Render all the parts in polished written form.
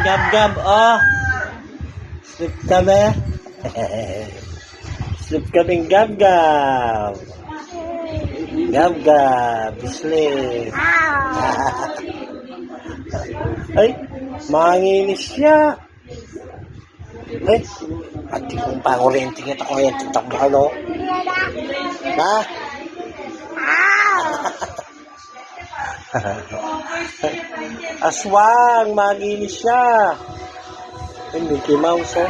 Gab-gab, oh. Sleep kami. Sleep kaming gab-gab. Gab-gab, sleep. Ay, manginis siya. Ay, pati kong pangulinting ito ko yan. Titak mo ano? Ha? Aswang, maginis siya. Ay, Mickey Mouse, oh.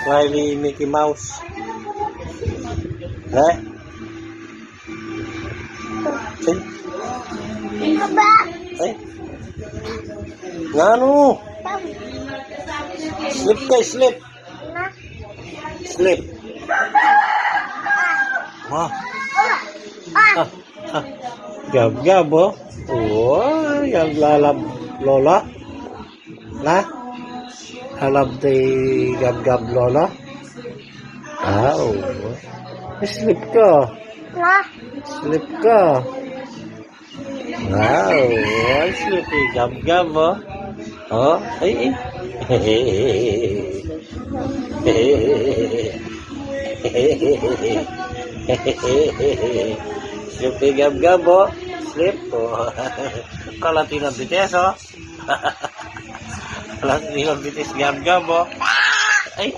Smiley Mickey Mouse. Eh? Ay? Ngano? Sleep ka, sleep. Sleep. Wah. Gab-gab, oh. Oh, yung lalab lola. Na? Halab di gab-gab lola. Oh. Sleep ka. Sleep ka. Wow. Sleep gab-gab, oh. Oh, ay. Sleep gab-gab, oh. Sleep, oh. Kalati ng bites, oh. Kalati ng bites gab-gab, oh. Ay.